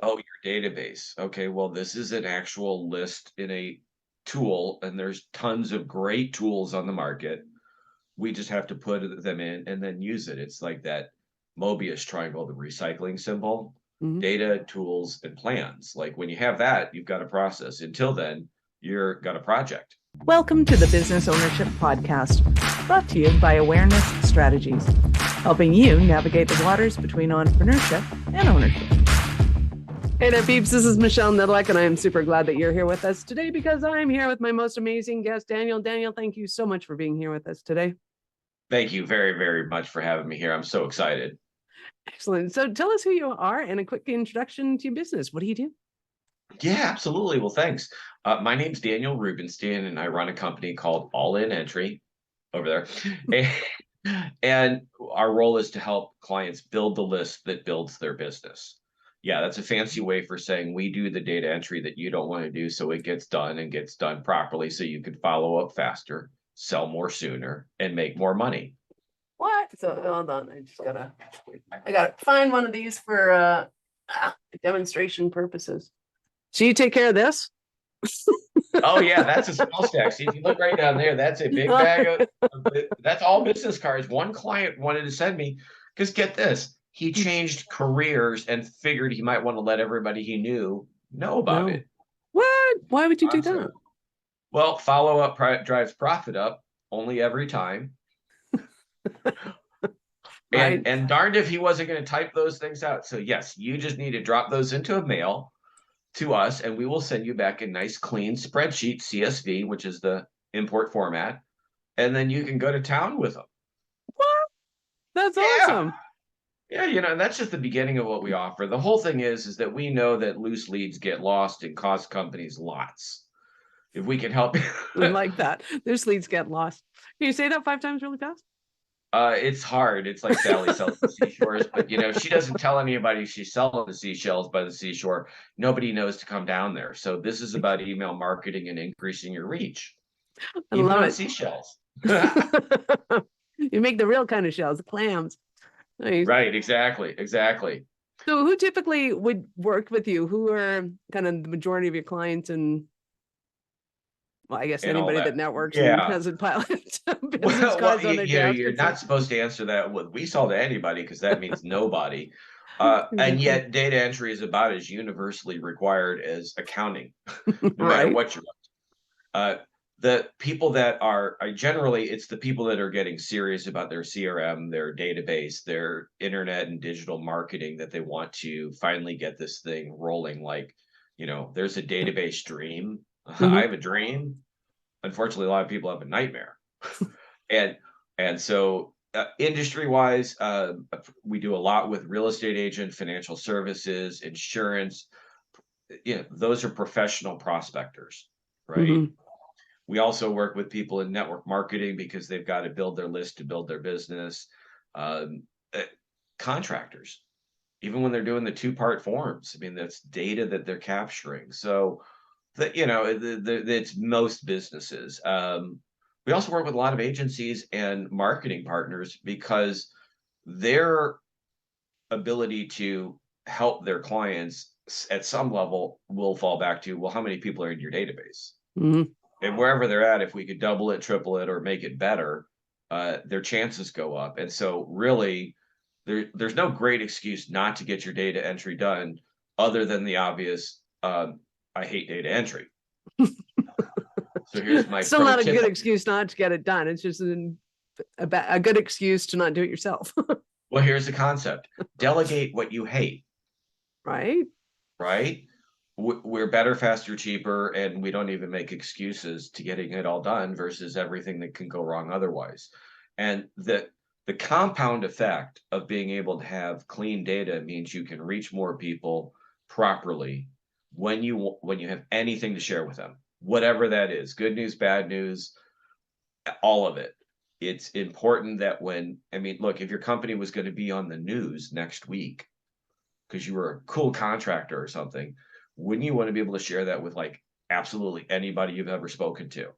Oh, your database. Okay, well, this is an actual list in a tool, and there's tons of great tools on the market. We just have to put them in and then use it. It's like that Mobius triangle, the recycling symbol, Mhm. data, tools, and plans. Like when you have that, you've got a process. Until then, you're got a project. Welcome to the Business Ownership Podcast, brought to you by Awareness Strategies, helping you navigate the waters between entrepreneurship and ownership. Hey there, peeps. This is Michelle Nidlek, and I am super glad that you're here with us today because I'm here with my most amazing guest, Daniel. Daniel, thank you so much for being here with us today. Thank you very, very much for having me here. I'm so excited. Excellent. So tell us who you are and a quick introduction to your business. What do you do? Yeah, absolutely. Well, thanks. My name's Daniel Rubenstein, and I run a company called ALLinEntry over there. And our role is to help clients build the list that builds their business. Yeah, that's a fancy way for saying we do the data entry that you don't want to do so it gets done and gets done properly so you can follow up faster, sell more sooner, and make more money. What? So hold on. I gotta find one of these for demonstration purposes. So you take care of this? Oh yeah, that's a small stack. See, if you look right down there, that's a big bag that's all business cards. One client wanted to send me, because get this, he changed careers and figured he might want to let everybody he knew know about No. it. What? Why would you do that? So, well, follow up drives profit up only every time. Right. And darned if he wasn't going to type those things out. So yes, you just need to drop those into a mail to us, and we will send you back a nice clean spreadsheet, CSV, which is the import format, and then you can go to town with them. What? That's Yeah. awesome. Yeah, that's just the beginning of what we offer. The whole thing is that we know that loose leads get lost and cost companies lots. If we can help, I like that. There's leads get lost. Can you say that 5 times really fast? it's hard. It's like Sally sells the seashores, but she doesn't tell anybody she's selling the seashells by the seashore. Nobody knows to come down there. So this is about email marketing and increasing your reach, I even love on it. seashells. You make the real kind of shells, clams. Nice. Right, exactly. So who typically would work with you? Who are kind of the majority of your clients? And well, I guess And all anybody that that. networks and Yeah. has a pilot business Well, cards on their desk. you're not supposed to answer that with "we sell to anybody" because that means nobody. And Exactly. yet data entry is about as universally required as accounting, no matter Right. what you're uh, the people that are generally, it's the people that are getting serious about their CRM, their database, their internet and digital marketing, that they want to finally get this thing rolling. Like, there's a database dream. I Mhm. have a dream. Unfortunately, a lot of people have a nightmare. and and so industry wise, we do a lot with real estate agent, financial services, insurance. Those are professional prospectors, right? Mhm. We also work with people in network marketing because they've got to build their list to build their business. um, uh, Contractors, even when they're doing the two-part forms, I mean, that's data that they're capturing. So that, it's most businesses. We also work with a lot of agencies and marketing partners because their ability to help their clients at some level will fall back to, well, how many people are in your database? Mhm. And wherever they're at, if we could double it, triple it, or make it better, their chances go up. And so really, there's no great excuse not to get your data entry done other than the obvious, I hate data entry. So here's my Still pro not a tip. good excuse not to get it done. It's just a good excuse to not do it yourself. Well, here's the concept. Delegate what you hate, Right? right? We're better, faster, cheaper, and we don't even make excuses to getting it all done versus everything that can go wrong otherwise. And the compound effect of being able to have clean data means you can reach more people properly when you have anything to share with them, whatever that is, good news, bad news, all of it. It's important that look, if your company was going to be on the news next week because you were a cool contractor or something, wouldn't you want to be able to share that with like absolutely anybody you've ever spoken to?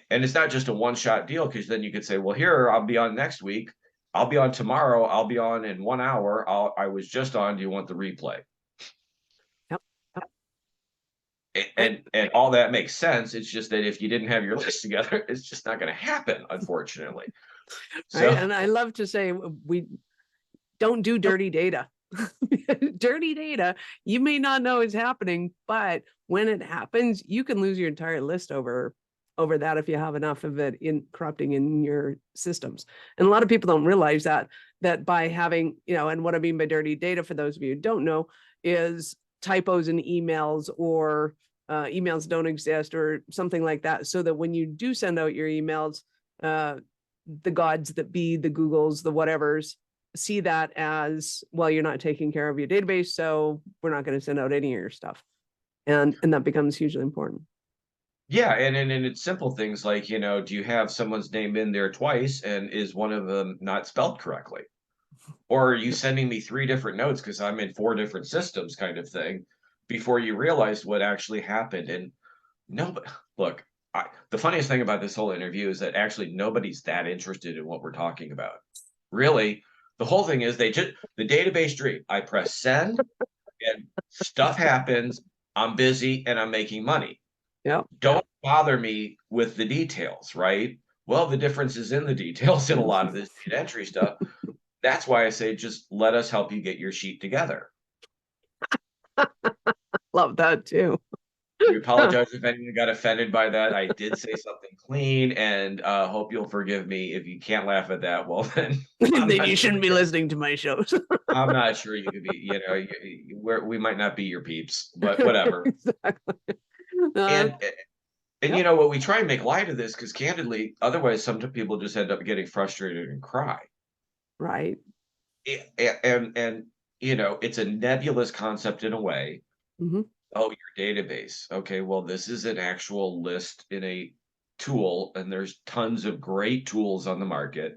And it's not just a one-shot deal, because then you could say, well, here, I'll be on next week. I'll be on tomorrow. I'll be on in 1 hour. I was just on. Do you want the replay? And all that makes sense. It's just that if you didn't have your list together, it's just not going to happen, unfortunately. Right. So And I love to say we don't do dirty data. Dirty data, you may not know is happening, but when it happens, you can lose your entire list over that if you have enough of it in corrupting in your systems. And a lot of people don't realize that by having, and what I mean by dirty data, for those of you who don't know, is typos in emails, or emails don't exist or something like that, so that when you do send out your emails, the gods that be, the Googles, the whatevers, see that as, well, you're not taking care of your database, so we're not going to send out any of your stuff. And that becomes hugely important. yeah, and it's simple things like, do you have someone's name in there twice, and is one of them not spelled correctly? Or are you sending me 3 different notes because I'm in 4 different systems, kind of thing, before you realized what actually happened? And no, but look, the funniest thing about this whole interview is that actually nobody's that interested in what we're talking about. Really, the whole thing is the database dream. I press send and stuff happens. I'm busy and I'm making money. Yeah. Don't bother me with the details, right? Well, the difference is in the details in a lot of this data entry stuff. That's why I say just let us help you get your sheet together. Love that too. We apologize if anyone got offended by that. I did say something clean, and hope you'll forgive me. If you can't laugh at that, well then Then you shouldn't be listening to my shows. I'm not sure you could be. We might not be your peeps, but whatever. Exactly. And Yep. what we try and make light of this, because candidly, otherwise some people just end up getting frustrated and cry. Right. And it's a nebulous concept in a way. Mm-hmm. Oh, your database. Okay, well, this is an actual list in a tool, and there's tons of great tools on the market.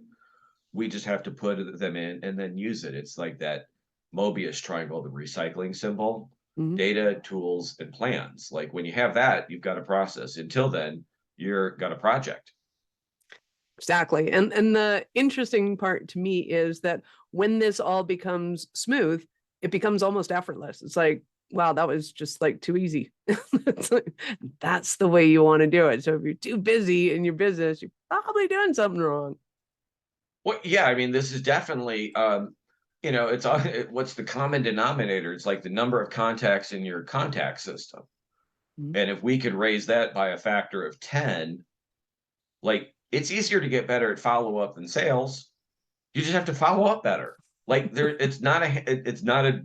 We just have to put them in and then use it. It's like that Mobius triangle, the recycling symbol: Mm-hmm. data, tools, and plans. Like when you have that, you've got a process. Until then, you're got a project. Exactly. And the interesting part to me is that when this all becomes smooth, it becomes almost effortless. It's like, wow, that was just like too easy. That's the way you want to do it. So if you're too busy in your business, you're probably doing something wrong. Well, yeah, I mean, this is definitely, it's what's the common denominator? It's like the number of contacts in your contact system. Mhm. And if we could raise that by a factor of 10, like it's easier to get better at follow up than sales. You just have to follow up better. Like it's not a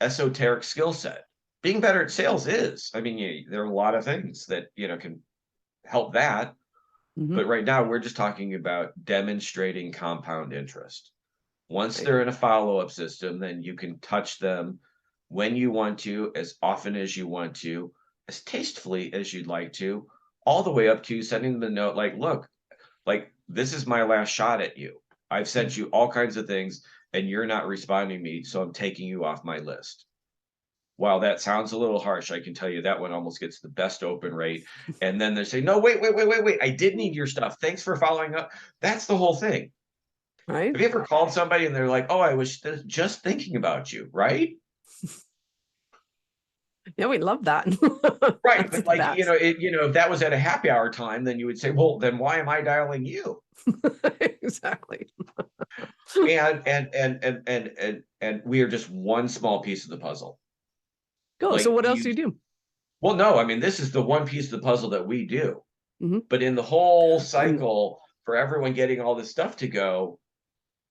esoteric skill set. Being better at sales is. I mean, there are a lot of things that can help that. Mhm. But right now, we're just talking about demonstrating compound interest. Once Right. they're in a follow up system, then you can touch them when you want to, as often as you want to, as tastefully as you'd like to, all the way up to sending them a note like, look, like this is my last shot at you. I've sent you all kinds of things and you're not responding to me, so I'm taking you off my list. While that sounds a little harsh, I can tell you that one almost gets the best open rate. And then they say, no, wait. I did need your stuff. Thanks for following up. That's the whole thing. Right. Have you ever called somebody and they're like, oh, I was just thinking about you, right? Yeah, we love that. Right. That's But the like, best. if that was at a happy hour time, then you would say, well, then why am I dialing you? Exactly. And we are just one small piece of the puzzle. Cool. So Like what else do you do? well, no, I mean, this is the one piece of the puzzle that we do. Mhm. But in the whole And cycle, for everyone getting all this stuff to go,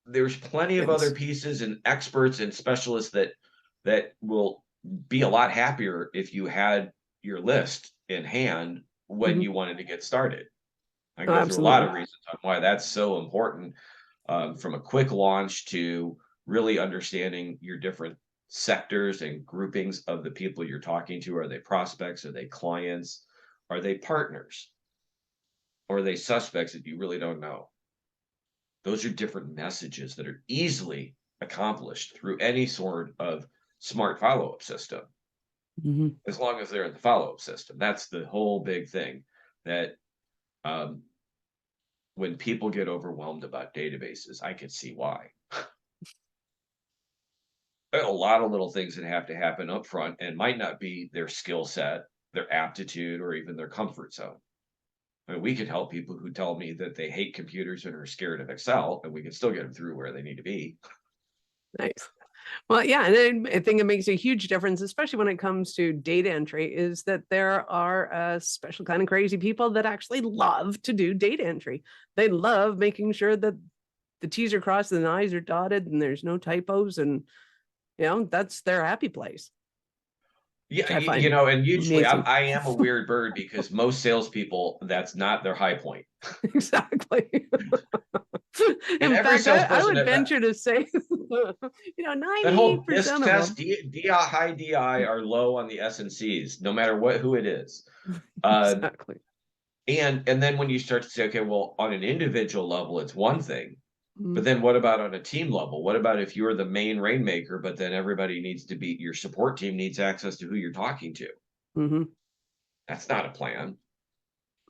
there's plenty of other goodness. pieces and experts and specialists that will be a lot happier if you had your list in hand when Mhm. you wanted to get started. I Oh, go through a lot absolutely. of reasons on why that's so important, from a quick launch to really understanding your different sectors and groupings of the people you're talking to. Are they prospects? Are they clients? Are they partners? Or are they suspects that you really don't know? Those are different messages that are easily accomplished through any sort of smart follow-up system, Mhm. as long as they're in the follow-up system. That's the whole big thing that um, when people get overwhelmed about databases, I can see why. a lot of little things that have to happen up front and might not be their skill set, their aptitude, or even their comfort zone. I mean, we could help people who tell me that they hate computers and are scared of Excel, and we can still get them through where they need to be. Nice. Well, yeah, and I think it makes a huge difference, especially when it comes to data entry, is that there are a special kind of crazy people that actually love to do data entry. They love making sure that the T's are crossed and the I's are dotted and there's no typos, and that's their happy place. Yeah, I find and usually amazing. I am a weird bird because most salespeople, that's not their high point. Exactly. And In every fact, I salesperson would that venture to say, that whole disc 98% of test, them. high DI are low on the S and C's, no matter who it is. Uh, Exactly. and then when you start to say, okay, well, on an individual level, it's one thing. But Mm-hmm. then what about on a team level? What about if you're the main rainmaker, but then everybody needs to be, your support team needs access to who you're talking to? Mm-hmm. That's not a plan.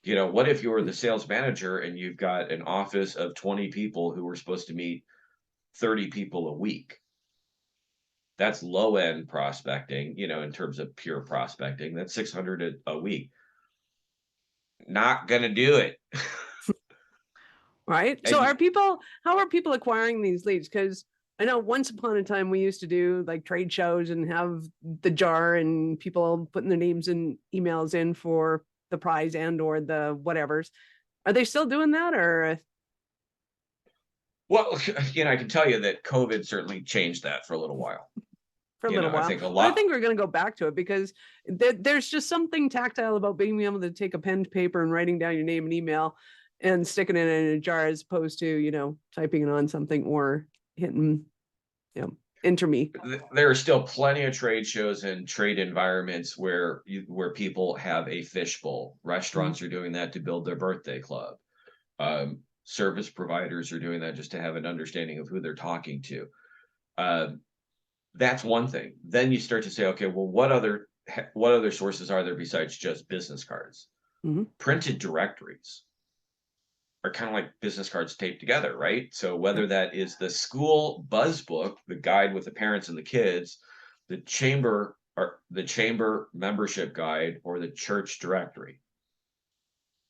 What if you're the sales manager and you've got an office of 20 people who are supposed to meet 30 people a week? That's low end prospecting, in terms of pure prospecting. That's 600 a week. Not going to do it. Right. So And how are people acquiring these leads? Because I know once upon a time we used to do like trade shows and have the jar and people putting their names and emails in for the prize and or the whatevers. Are they still doing that, or well, I can tell you that COVID certainly changed that for a little while. for a little I while? think a But I lot. think we're going to go back to it because there's just something tactile about being able to take a pen to paper and writing down your name and email and sticking it in a jar as opposed to typing it on something or hitting enter me. There are still plenty of trade shows and trade environments where people have a fishbowl. Restaurants are doing that to build their birthday club. Service providers are doing that just to have an understanding of who they're talking to. That's one thing. Then you start to say, okay, well, what other sources are there besides just business cards? Mm-hmm. Printed directories are kind of like business cards taped together, right? So whether that is the school buzz book, the guide with the parents and the kids, the chamber membership guide, or the church directory,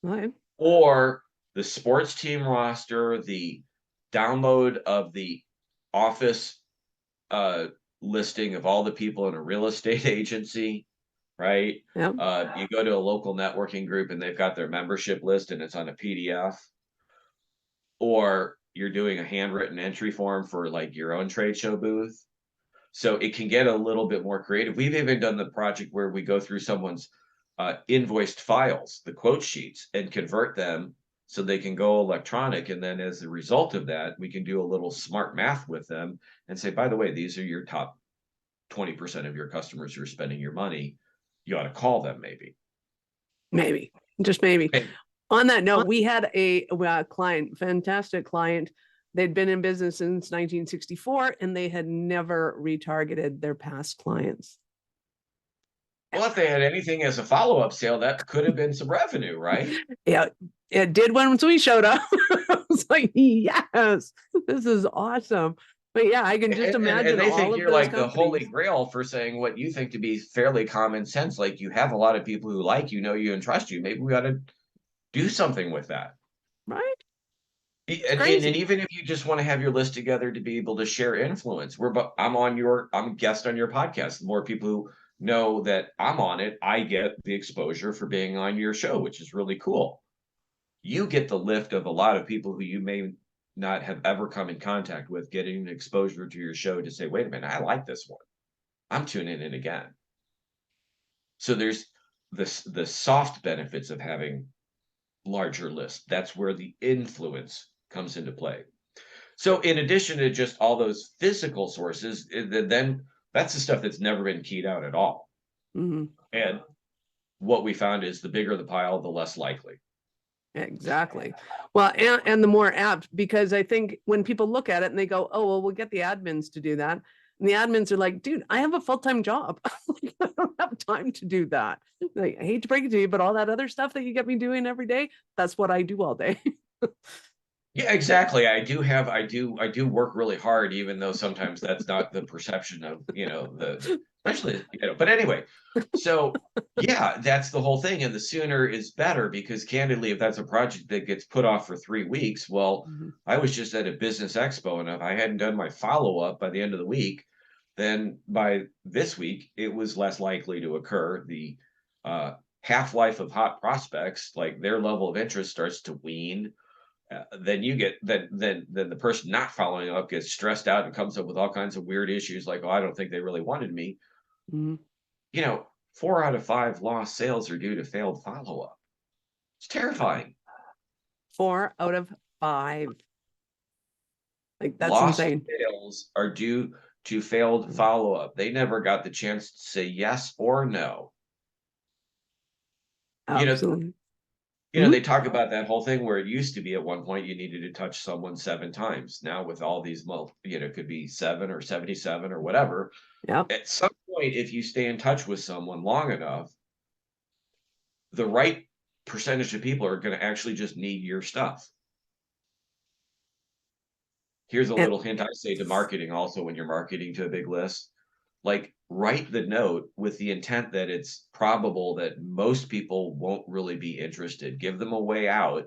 Okay. or the sports team roster, the download of the office listing of all the people in a real estate agency, right? Yep. You go to a local networking group and they've got their membership list and it's on a PDF, or you're doing a handwritten entry form for like your own trade show booth. So it can get a little bit more creative. We've even done the project where we go through someone's invoiced files, the quote sheets, and convert them so they can go electronic. And then as a result of that, we can do a little smart math with them and say, by the way, these are your top 20% of your customers who are spending your money. You ought to call them maybe. Maybe, just maybe. And On that note, we had a client, fantastic client. They'd been in business since 1964 and they had never retargeted their past clients. well, if they had anything as a follow-up sale, that could have been some revenue, right? Yeah, it did once we showed up. I was like, yes, this is awesome. But yeah, I can just imagine And they all think of you're those like the holy companies. grail for saying what you think to be fairly common sense. Like, you have a lot of people who like you, know you, and trust you. Maybe we ought to do something with that. Right? And Crazy. even if you just want to have your list together to be able to share influence, I'm a guest on your podcast. The more people who know that I'm on it, I get the exposure for being on your show, which is really cool. You get the lift of a lot of people who you may not have ever come in contact with, getting exposure to your show to say, wait a minute, I like this one. I'm tuning in again. So there's the soft benefits of having larger lists. That's where the influence comes into play. So in addition to just all those physical sources, then that's the stuff that's never been keyed out at all. Mm-hmm. And what we found is the bigger the pile, the less likely. Exactly. Well, and the more apt, because I think when people look at it and they go, oh, well, we'll get the admins to do that. And the admins are like, dude, I have a full-time job. I don't have time to do that. Like, I hate to break it to you, but all that other stuff that you get me doing every day, that's what I do all day. Yeah, exactly. I do work really hard, even though sometimes that's not the perception of, especially, but anyway, so yeah, that's the whole thing. And the sooner is better because candidly, if that's a project that gets put off for 3 weeks, well, Mhm. I was just at a business expo and if I hadn't done my follow-up by the end of the week, then by this week, it was less likely to occur. The half-life of hot prospects, like their level of interest starts to wane. Then you get then the person not following up gets stressed out and comes up with all kinds of weird issues like, oh, I don't think they really wanted me. Mhm. 4 out of 5 lost sales are due to failed follow-up. It's Wow. terrifying. 4 out of 5. Like, that's Lost insane. sales are due to failed follow-up. They never got the chance to say yes or no. you know Absolutely. they Mhm. talk about that whole thing where it used to be at one point you needed to touch someone 7 times. Now with all these it could be 7 or 77 or whatever. Yep. At some point, if you stay in touch with someone long enough, the right percentage of people are going to actually just need your stuff. Here's a And little hint I say to marketing also when you're marketing to a big list. Like, write the note with the intent that it's probable that most people won't really be interested. Give them a way out.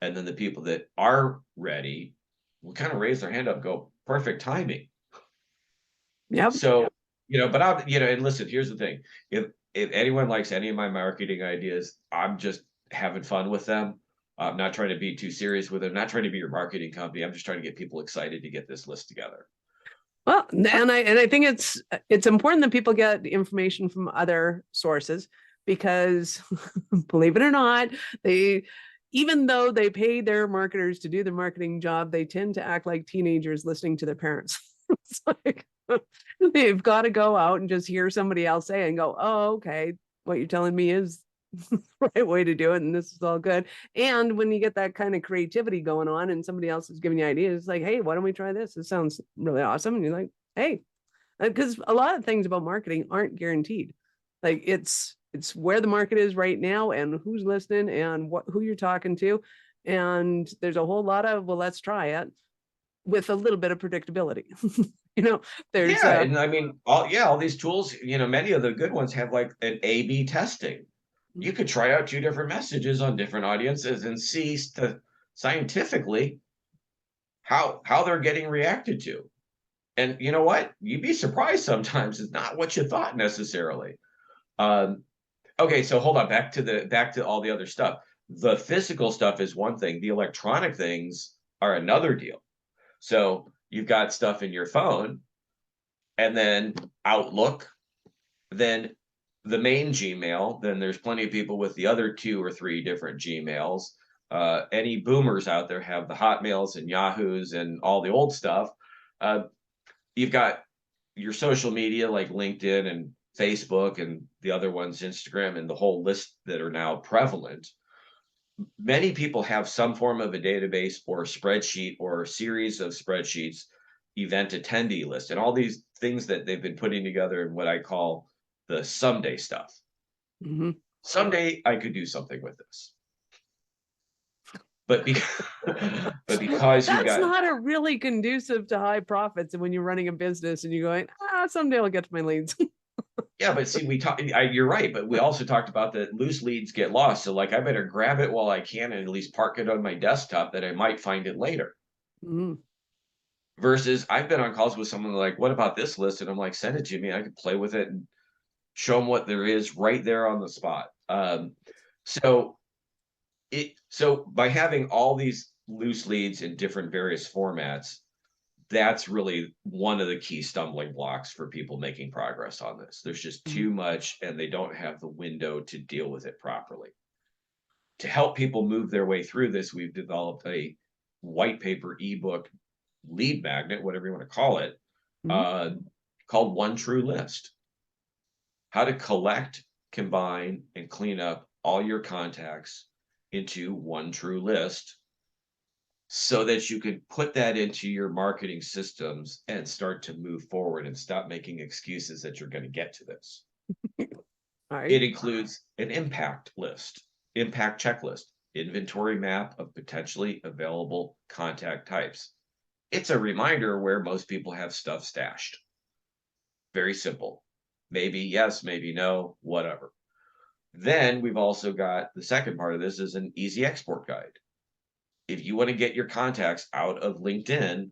And then the people that are ready will kind of raise their hand up and go, perfect timing. yep. So, but and listen, here's the thing. If anyone likes any of my marketing ideas, I'm just having fun with them. I'm not trying to be too serious with it. I'm not trying to be your marketing company. I'm just trying to get people excited to get this list together. Well, and I think it's important that people get information from other sources because believe it or not, they even though they pay their marketers to do the marketing job, they tend to act like teenagers listening to their parents. It's like they've got to go out and just hear somebody else say and go, oh, okay, what you're telling me is the right way to do it, and this is all good. And when you get that kind of creativity going on and somebody else is giving you ideas, it's like, hey, why don't we try this? This sounds really awesome. And you're like, hey, because a lot of things about marketing aren't guaranteed. Like it's where the market is right now and who's listening and who you're talking to. And there's a whole lot of, well, let's try it with a little bit of predictability. you know, there's Yeah, and I mean, all these tools, many of the good ones have like an A/B testing. You could try out 2 different messages on different audiences and see scientifically how they're getting reacted to. And you know what? You'd be surprised sometimes. It's not what you thought necessarily. Um, okay, so hold on. Back to all the other stuff. The physical stuff is one thing. The electronic things are another deal. So you've got stuff in your phone, and then Outlook, then the main Gmail. Then there's plenty of people with the other 2 or 3 different Gmails. Any boomers out there have the Hotmails and Yahoos and all the old stuff. Uh, you've got your social media like LinkedIn and Facebook and the other ones, Instagram, and the whole list that are now prevalent. Many people have some form of a database or a spreadsheet or a series of spreadsheets, event attendee list, and all these things that they've been putting together in what I call the someday stuff. Mhm. Someday I could do something with this. But because, but because you've that's got not a really conducive to high profits. And when you're running a business and you're going, someday I'll get to my leads. Yeah, but see, you're right, but we also talked about that loose leads get lost. So, like, I better grab it while I can and at least park it on my desktop that I might find it later. Mhm. Versus, I've been on calls with someone like, "What about this list?" And I'm like, "Send it to me. I can play with it and show them what there is right there on the spot." So so by having all these loose leads in different various formats, that's really one of the key stumbling blocks for people making progress on this. There's just Mhm. too much, and they don't have the window to deal with it properly. To help people move their way through this, we've developed a white paper ebook lead magnet, whatever you want to call it, Mhm. uh, called One True List. How to collect, combine, and clean up all your contacts into one true list so that you can put that into your marketing systems and start to move forward and stop making excuses that you're going to get to this. All right. It includes an impact checklist. inventory map of potentially available contact types. It's a reminder where most people have stuff stashed. Very simple. Maybe yes, maybe no, whatever. Then we've also got the second part of this is an easy export guide. If you want to get your contacts out of LinkedIn,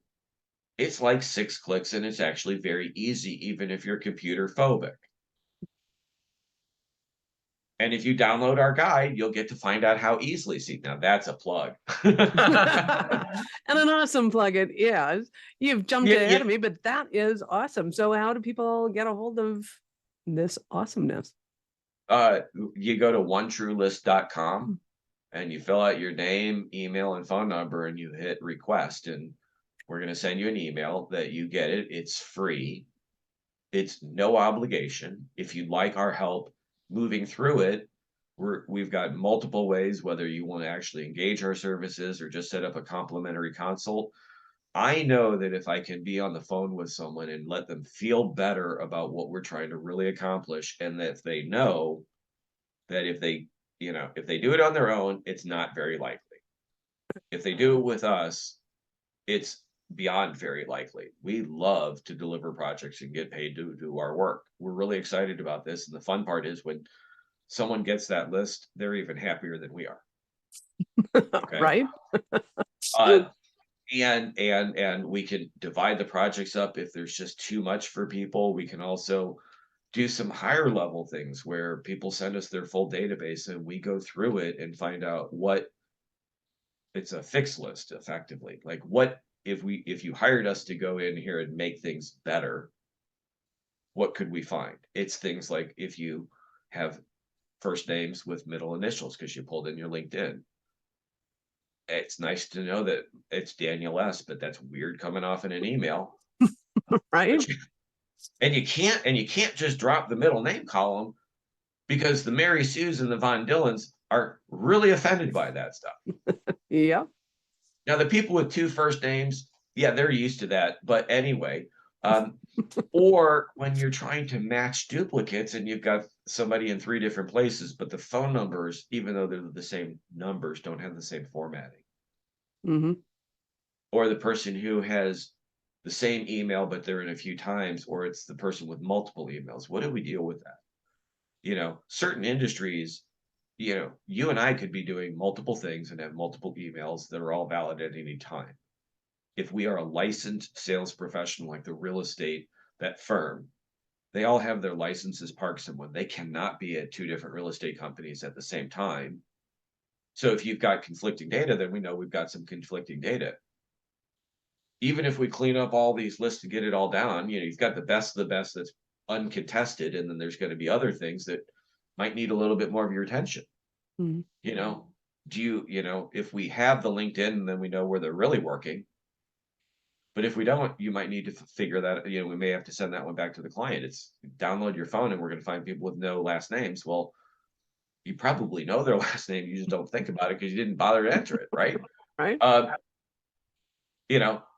it's like 6 clicks and it's actually very easy, even if you're computer phobic. And if you download our guide, you'll get to find out how easily. See, now that's a plug. And an awesome plug it is. You've jumped ahead of me, but that is awesome. So how do people get a hold of this awesomeness? You go to onetruelist.com and you fill out your name, email, and phone number, and you hit request. And we're going to send you an email that you get it. It's free. It's no obligation. If you'd like our help moving through it, we've got multiple ways, whether you want to actually engage our services or just set up a complimentary consult. I know that if I can be on the phone with someone and let them feel better about what we're trying to really accomplish, and that if they know that if they do it on their own, it's not very likely. If they do it with us, it's beyond very likely. We love to deliver projects and get paid to do our work. We're really excited about this. And the fun part is when someone gets that list, they're even happier than we are. Okay. Right. And we can divide the projects up if there's just too much for people. We can also do some higher level things where people send us their full database and we go through it and find out what it's a fixed list effectively. Like what if you hired us to go in here and make things better, what could we find? It's things like if you have first names with middle initials because you pulled in your LinkedIn. It's nice to know that it's Daniel S, but that's weird coming off in an email. Right. And you can't just drop the middle name column because the Mary Sues and the Von Dylans are really offended by that stuff. Yeah. Now, the people with 2 first names, yeah, they're used to that. But anyway, or when you're trying to match duplicates and you've got somebody in 3 different places, but the phone numbers, even though they're the same numbers, don't have the same formatting. Mm-hmm. Or the person who has the same email, but they're in a few times, or it's the person with multiple emails. What do we deal with that? Certain industries, you and I could be doing multiple things and have multiple emails that are all valid at any time. If we are a licensed sales professional, like the real estate, that firm, they all have their licenses parked somewhere. They cannot be at 2 different real estate companies at the same time. So if you've got conflicting data, then we know we've got some conflicting data. Even if we clean up all these lists to get it all down, you've got the best of the best that's uncontested, and then there's going to be other things that might need a little bit more of your attention. Mm-hmm. If we have the LinkedIn, then we know where they're really working. But if we don't, you might need to figure that, we may have to send that one back to the client. It's download your phone and we're going to find people with no last names. Well, you probably know their last name. You just don't think about it because you didn't bother to enter it, right? Right.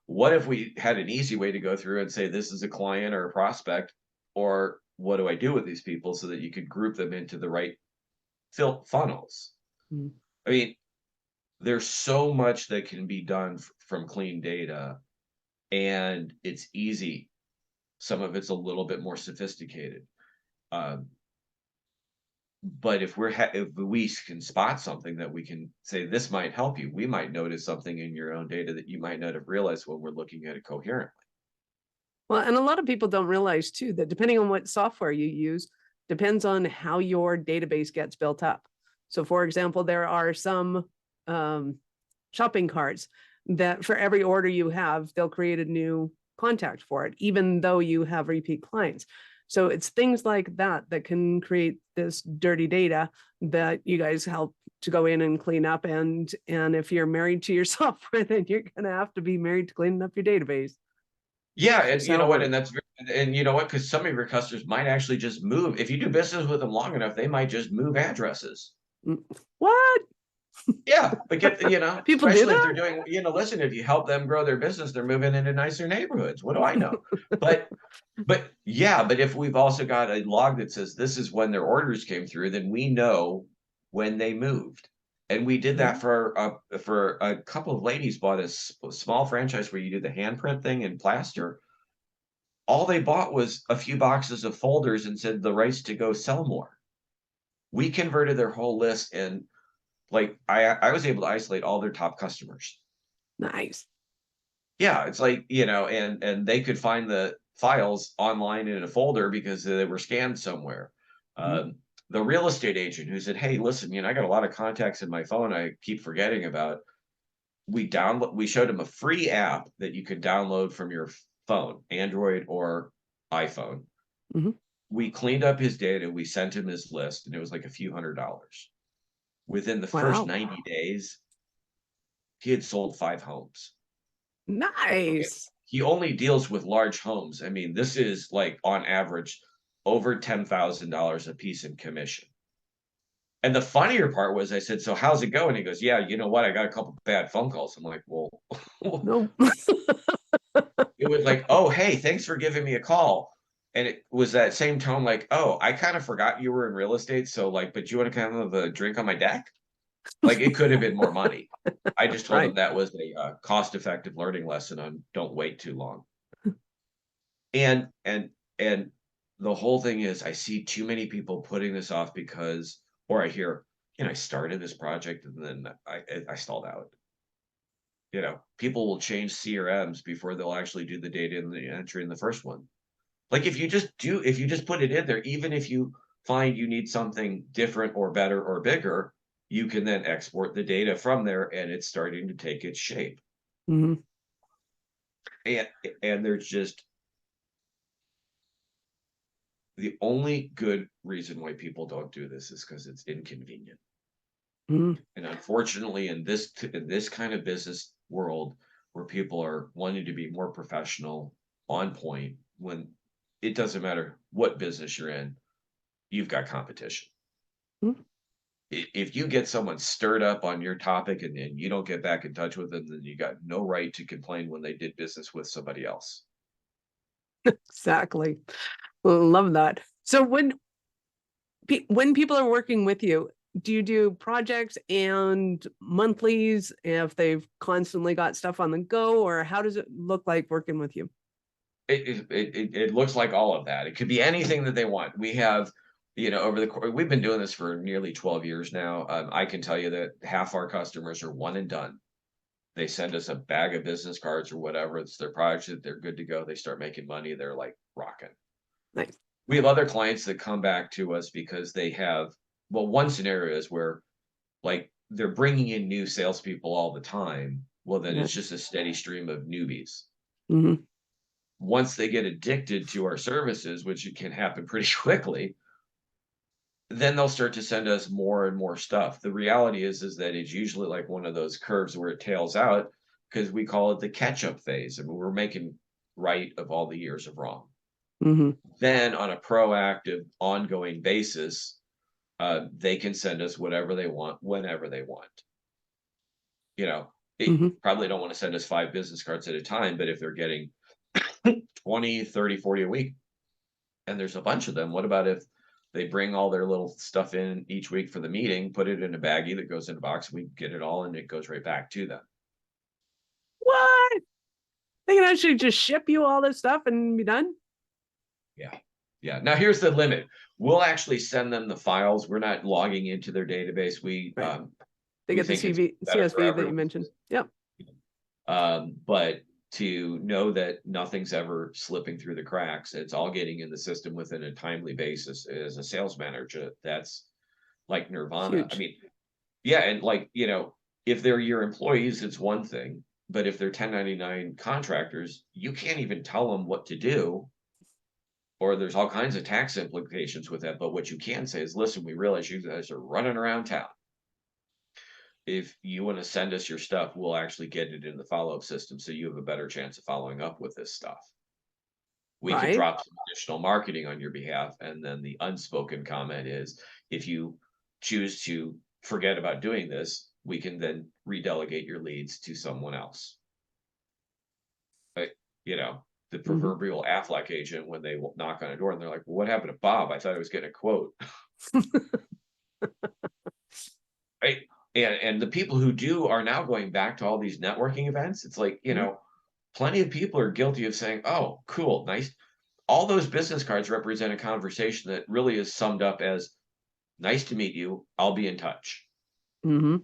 What if we had an easy way to go through and say, this is a client or a prospect, or what do I do with these people so that you could group them into the right funnels? Mm-hmm. I mean, there's so much that can be done from clean data, and it's easy. Some of it's a little bit more sophisticated. But if we can spot something that we can say, this might help you, we might notice something in your own data that you might not have realized when we're looking at it coherently. Well, and a lot of people don't realize too, that depending on what software you use, depends on how your database gets built up. So for example, there are some shopping carts that for every order you have, they'll create a new contact for it, even though you have repeat clients. So it's things like that that can create this dirty data that you guys help to go in and clean up. And if you're married to your software, then you're going to have to be married to cleaning up your database. Yeah, and you know what, and you know what, because some of your customers might actually just move. If you do business with them long enough, they might just move addresses. What? Yeah, but people especially do that? if they're doing, listen, if you help them grow their business, they're moving into nicer neighborhoods. What do I know? But if we've also got a log that says this is when their orders came through, then we know when they moved. And we did that for a couple of ladies bought a small franchise where you do the handprint thing in plaster. All they bought was a few boxes of folders and said the rights to go sell more. We converted their whole list, and like I was able to isolate all their top customers. Nice. Yeah, it's like, and they could find the files online in a folder because they were scanned somewhere. The real estate agent who said, "Hey, listen, I got a lot of contacts in my phone I keep forgetting about." We showed him a free app that you could download from your phone, Android or iPhone. Mm-hmm. We cleaned up his data, we sent him his list, and it was like a few $100s. Within the first Wow. 90 days, he had sold 5 homes. Okay. Nice. He only deals with large homes. I mean, this is like on average over $10,000 a piece in commission. And the funnier part was I said, "So how's it going?" He goes, "Yeah, you know what? I got a couple bad phone calls." I'm like, "Well," No. it was like, "Oh, hey, thanks for giving me a call." And it was that same tone, like, "Oh, I kind of forgot you were in real estate. So like, but you want to come have a drink on my deck?" Like, it could have been more money. I just told him Right. that was a cost-effective learning lesson on don't wait too long. And the whole thing is I see too many people putting this off because, or I hear, I started this project and then I stalled out. People will change CRMs before they'll actually do the data in the entry in the first one. Like if you just put it in there, even if you find you need something different or better or bigger, you can then export the data from there and it's starting to take its shape. Mm-hmm. And and there's just the only good reason why people don't do this is because it's inconvenient. Mm-hmm. And unfortunately, in this kind of business world where people are wanting to be more professional, on point, when it doesn't matter what business you're in, you've got competition. If you get someone stirred up on your topic and you don't get back in touch with them, then you got no right to complain when they did business with somebody else. Exactly. Love that. So when people are working with you, do you do projects and monthlies if they've constantly got stuff on the go, or how does it look like working with you? It looks like all of that. It could be anything that they want. We have, over the course, we've been doing this for nearly 12 years now. I can tell you that half our customers are one and done. They send us a bag of business cards or whatever. It's their project. They're good to go. They start making money. They're like rocking. Nice. We have other clients that come back to us because they have, well, one scenario is where like they're bringing in new salespeople all the time. Well, then Yeah. it's just a steady stream of newbies. Mm-hmm. Once they get addicted to our services, which it can happen pretty quickly, then they'll start to send us more and more stuff. The reality is that it's usually like one of those curves where it tails out because we call it the catch-up phase. I mean, we're making right of all the years of wrong. Mm-hmm. Then on a proactive, ongoing basis, they can send us whatever they want, whenever they want. They Mm-hmm. probably don't want to send us 5 business cards at a time, but if they're getting 20, 30, 40 a week, and there's a bunch of them, what about if they bring all their little stuff in each week for the meeting, put it in a baggie that goes in a box, we get it all and it goes right back to them. What? They can actually just ship you all this stuff and be done? Yeah. Yeah. Now here's the limit. We'll actually send them the files. We're not logging into their database. Right. They We get the think it's better for CSV that you everyone. mentioned. Yep. But to know that nothing's ever slipping through the cracks, it's all getting in the system within a timely basis as a sales manager, that's like nirvana. I Huge. mean, yeah, and like, if they're your employees, it's one thing, but if they're 1099 contractors, you can't even tell them what to do, or there's all kinds of tax implications with that. But what you can say is, listen, we realize you guys are running around town. If you want to send us your stuff, we'll actually get it in the follow-up system so you have a better chance of following up with this stuff. We could Right. drop some additional marketing on your behalf. And then the unspoken comment is, if you choose to forget about doing this, we can then redelegate your leads to someone else. But, the Mm-hmm. proverbial Affleck agent, when they knock on a door and they're like, well, what happened to Bob? I thought I was getting a quote. Right? And the people who do are now going back to all these networking events. It's like, plenty of people are guilty of saying, oh, cool, nice. All those business cards represent a conversation that really is summed up as, nice to meet you, I'll be in touch. Mm-hmm.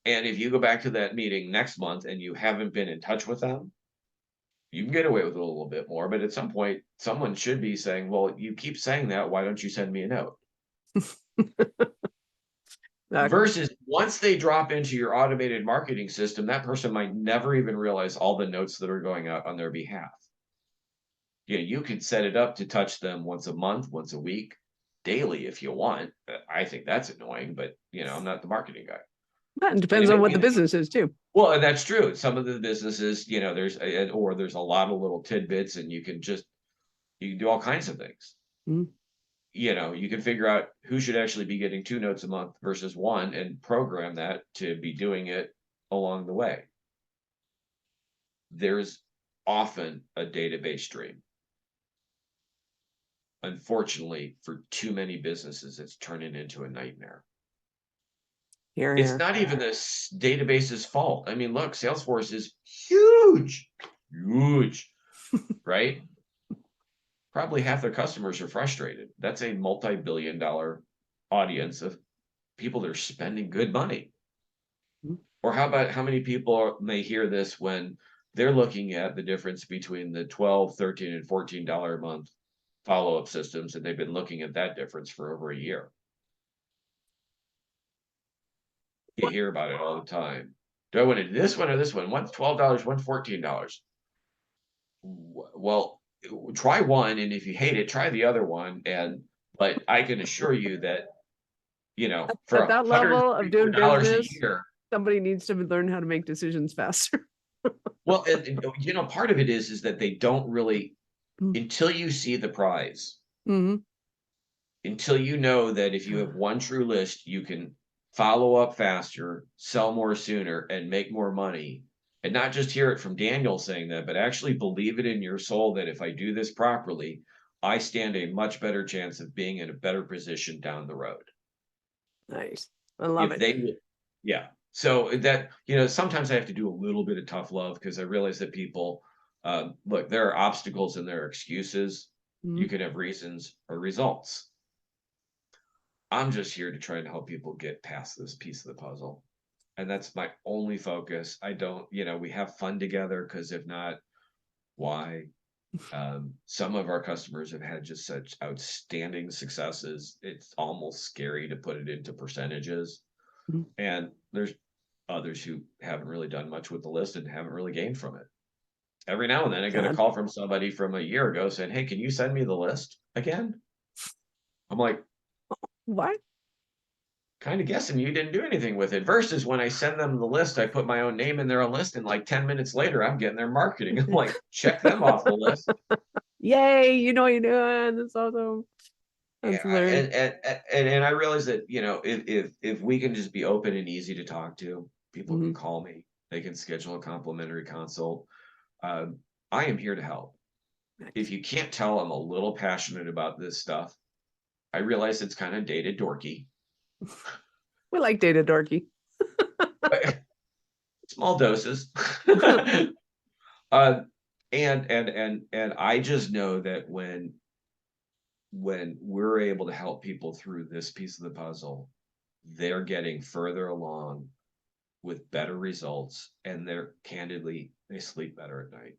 And if you go back to that meeting next month and you haven't been in touch with them, you can get away with a little bit more. But at some point, someone should be saying, well, you keep saying that, why don't you send me a note? Versus once they drop into your automated marketing system, that person might never even realize all the notes that are going out on their behalf. You could set it up to touch them once a month, once a week, daily if you want. I think that's annoying, but I'm not the marketing guy. It depends on what the business is too. Well, and that's true. Some of the businesses, there's a lot of little tidbits, and you can do all kinds of things. Mm-hmm. You can figure out who should actually be getting 2 notes a month versus 1 and program that to be doing it along the way. There's often a database stream. Unfortunately, for too many businesses, it's turning into a nightmare. It's not even the database's fault. I mean, look, Salesforce is huge, right? Probably half their customers are frustrated. That's a multi-billion-dollar audience of people that are spending good money. Mm-hmm. Or how about how many people may hear this when they're looking at the difference between the $12, $13, and $14 a month follow-up systems, and they've been looking at that difference for over a year. You hear about it all the time. Do I want to do this one or this one? One's $12, one's $14. Well, try one, and if you hate it, try the other one. But I can assure you that, for at that level of doing business, a year, somebody needs to learn how to make decisions faster. Well, part of it is that they don't really, until you see the prize, until you know that if you have one true list, you can follow up faster, sell more sooner, and make more money. And not just hear it from Daniel saying that, but actually believe it in your soul that if I do this properly, I stand a much better chance of being in a better position down the road. Nice. I love it. Yeah. So that, sometimes I have to do a little bit of tough love because I realize that people, look, there are obstacles and there are excuses. You can have reasons or results. I'm just here to try and help people get past this piece of the puzzle. And that's my only focus. I don't, we have fun together because if not, why? Some of our customers have had just such outstanding successes. It's almost scary to put it into percentages. And there's others who haven't really done much with the list and haven't really gained from it. Every now and then I get a call from somebody from a year ago saying, hey, can you send me the list again? I'm like, what? Kind of guessing you didn't do anything with it. Versus when I send them the list, I put my own name in their list, and like 10 minutes later, I'm getting their marketing. I'm like, check them off the list. Yay, you know what you're doing. That's awesome. That's hilarious. And I realize that, if we can just be open and easy to talk to, people can call me. They can schedule a complimentary consult. I am here to help. If you can't tell, I'm a little passionate about this stuff. I realize it's kind of dated dorky. We like data dorky. Small doses. And I just know that when we're able to help people through this piece of the puzzle, they're getting further along with better results, and they sleep better at night.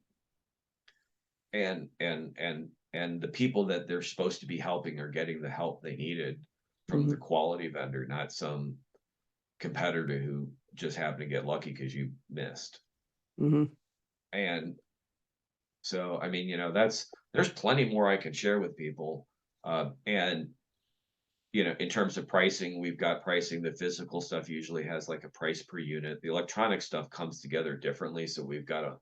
And the people that they're supposed to be helping are getting the help they needed from the quality vendor, not some competitor who just happened to get lucky because you missed. And so, I mean, there's plenty more I can share with people. And, in terms of pricing, we've got pricing. The physical stuff usually has like a price per unit. The electronic stuff comes together differently. So we've got a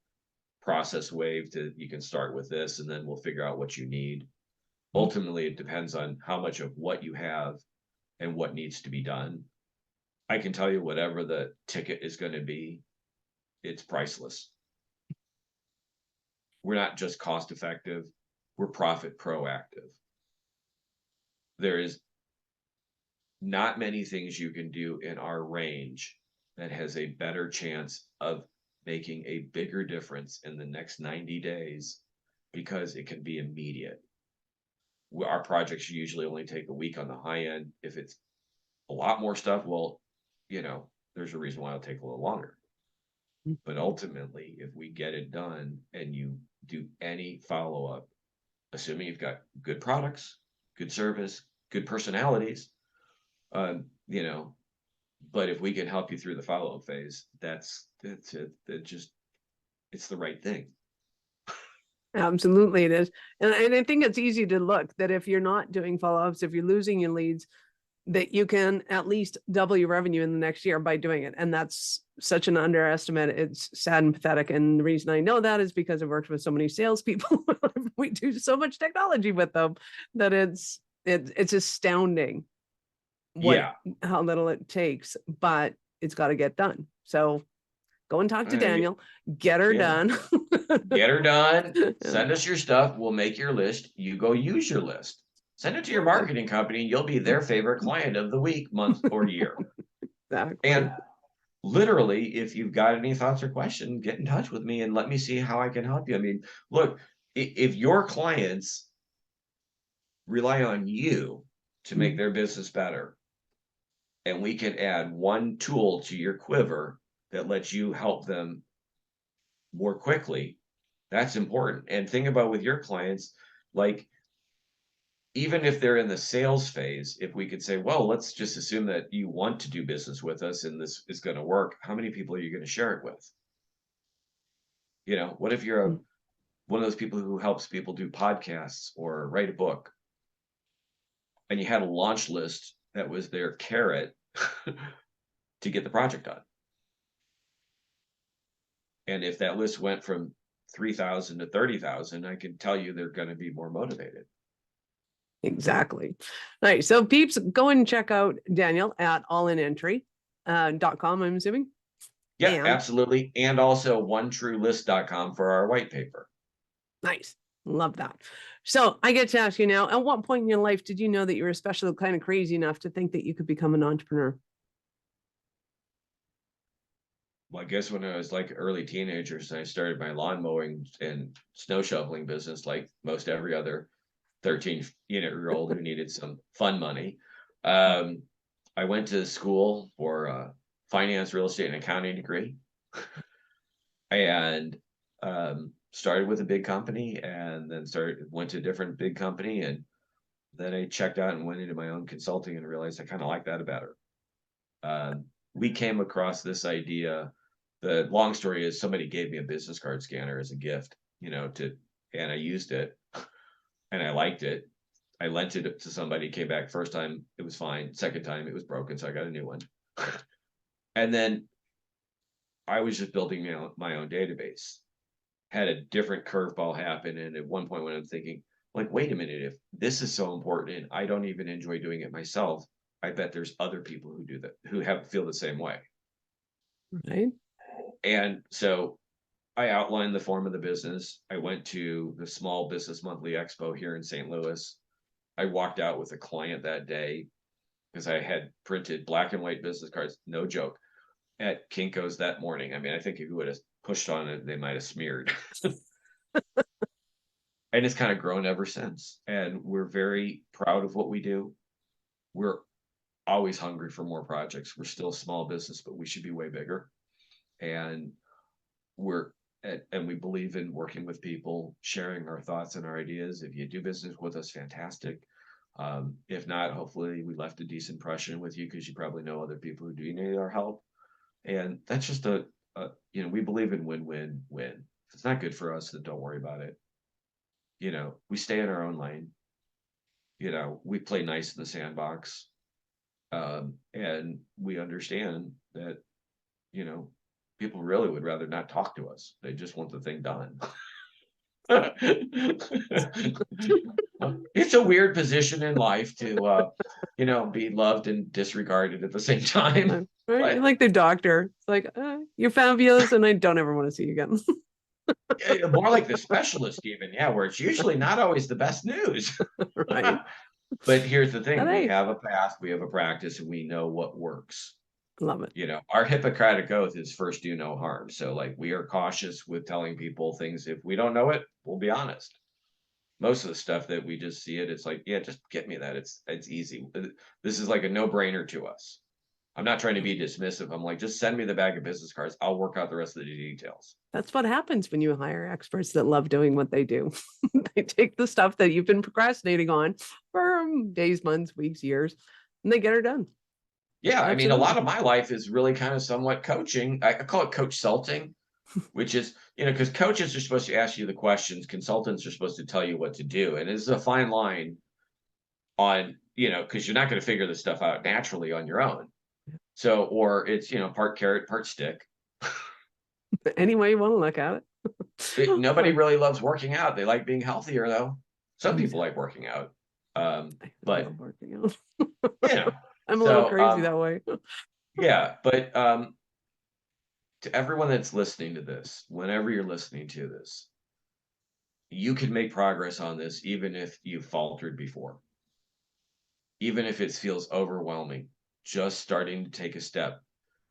process wave you can start with this, and then we'll figure out what you need. Ultimately, it depends on how much of what you have and what needs to be done. I can tell you whatever the ticket is going to be, it's priceless. We're not just cost effective, we're profit proactive. not many things you can do in our range that has a better chance of making a bigger difference in the next 90 days because it can be immediate. Our projects usually only take a week on the high end. If it's a lot more stuff, well, there's a reason why it'll take a little longer. But ultimately, if we get it done and you do any follow-up, assuming you've got good products, good service, good personalities, but if we can help you through the follow-up phase, that's it. It's the right thing. Absolutely, it is. And I think it's easy to look that if you're not doing follow-ups, if you're losing your leads, that you can at least double your revenue in the next year by doing it. And that's such an underestimate. It's sad and pathetic. And the reason I know that is because I've worked with so many salespeople. We do so much technology with them that it's astounding how little it takes, but it's got to get done. So go and talk to Daniel, get her done. Get her done. Send us your stuff. We'll make your list. You go use your list. Send it to your marketing company and you'll be their favorite client of the week, month, or year. Exactly. And literally, if you've got any thoughts or questions, get in touch with me and let me see how I can help you. I mean, look, if your clients rely on you to make their business better, and we can add one tool to your quiver that lets you help them more quickly, that's important. And think about with your clients, like, even if they're in the sales phase, if we could say, well, let's just assume that you want to do business with us and this is going to work, how many people are you going to share it with? What if you're one of those people who helps people do podcasts or write a book, and you had a launch list that was their carrot to get the project done? And if that list went from 3,000 to 30,000, I can tell you they're going to be more motivated. Exactly. All right. So peeps, go and check out Daniel at ALLINEntry.com, I'm assuming. Yeah, absolutely. And also onetruelist.com for our white paper. Nice. Love that. So I get to ask you now, at what point in your life did you know that you were especially kind of crazy enough to think that you could become an entrepreneur? Well, I guess when I was like early teenagers, I started my lawn mowing and snow shoveling business like most every other 13-year-old who needed some fun money. I went to school for a finance, real estate, and accounting degree, and started with a big company, and then went to a different big company, and then I checked out and went into my own consulting and realized I kind of like that better. We came across this idea. The long story is somebody gave me a business card scanner as a gift, and I used it. And I liked it. I lent it to somebody, came back first time, it was fine. Second time, it was broken, so I got a new one. And then I was just building my own database. Had a different curveball happen, and at one point when I'm thinking, like, wait a minute, if this is so important and I don't even enjoy doing it myself, I bet there's other people who do that, who feel the same way. Right. And so I outlined the form of the business. I went to the Small Business Monthly Expo here in St. Louis. I walked out with a client that day because I had printed black and white business cards, no joke, at Kinko's that morning. I mean, I think if you would have pushed on it, they might have smeared. And it's kind of grown ever since. And we're very proud of what we do. We're always hungry for more projects. We're still a small business, but we should be way bigger. And we believe in working with people, sharing our thoughts and our ideas. If you do business with us, fantastic. If not, hopefully we left a decent impression with you because you probably know other people who do need our help. And that's just we believe in win-win-win. If it's not good for us, then don't worry about it. We stay in our own lane. We play nice in the sandbox. And we understand that, people really would rather not talk to us. They just want the thing done. It's a weird position in life to, be loved and disregarded at the same time. Right? Like the doctor. It's like, you're fabulous and I don't ever want to see you again. More like the specialist even, where it's usually not always the best news. Right. But here's the thing, But we hey, have a path, we have a practice, and we know what works. love it. Our Hippocratic oath is first do no harm. So like we are cautious with telling people things. If we don't know it, we'll be honest. Most of the stuff that we just see it's like, yeah, just get me that. It's easy. This is like a no-brainer to us. I'm not trying to be dismissive. I'm like, just send me the bag of business cards. I'll work out the rest of the details. That's what happens when you hire experts that love doing what they do. They take the stuff that you've been procrastinating on for days, months, weeks, years, and they get it done. Yeah, I mean, a Absolutely. lot of my life is really kind of somewhat coaching. I call it coach salting, which is, because coaches are supposed to ask you the questions, consultants are supposed to tell you what to do. And it's a fine line on, because you're not going to figure this stuff out naturally on your own. So, or it's, part carrot, part stick. Any way you want to look at it. Nobody really loves working out. They like being healthier, though. Some people like working out. I But, love working out. you know, I'm a little so, crazy that way. yeah, but to everyone that's listening to this, whenever you're listening to this, you can make progress on this, even if you've faltered before. Even if it feels overwhelming, just starting to take a step,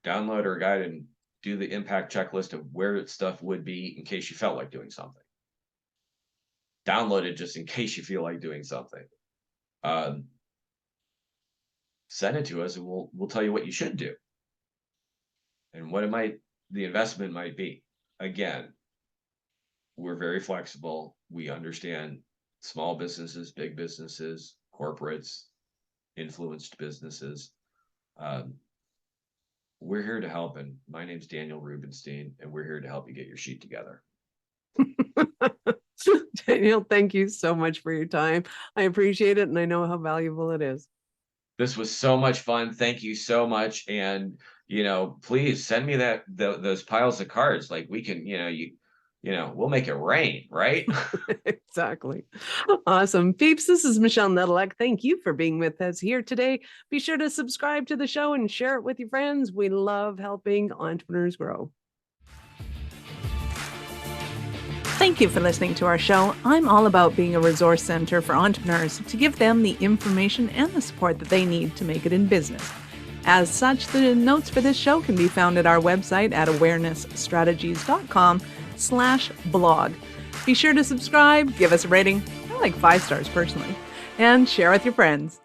download our guide and do the impact checklist of where stuff would be in case you felt like doing something. Download it just in case you feel like doing something. Send it to us and we'll tell you what you should do and what the investment might be. Again, we're very flexible. We understand small businesses, big businesses, corporates, influenced businesses. We're here to help, and my name's Daniel Rubenstein, and we're here to help you get your sheet together. Daniel, thank you so much for your time. I appreciate it, and I know how valuable it is. This was so much fun. Thank you so much, and please send me those piles of cards. Like we can, we'll make it rain, right? Exactly. Awesome. Peeps, this is Michelle Nedelec. Thank you for being with us here today. Be sure to subscribe to the show and share it with your friends. We love helping entrepreneurs grow. Thank you for listening to our show. I'm all about being a resource center for entrepreneurs to give them the information and the support that they need to make it in business. As such, the notes for this show can be found at our website at awarenessstrategies.com/blog. Be sure to subscribe, give us a rating. I like 5 stars personally, and share with your friends.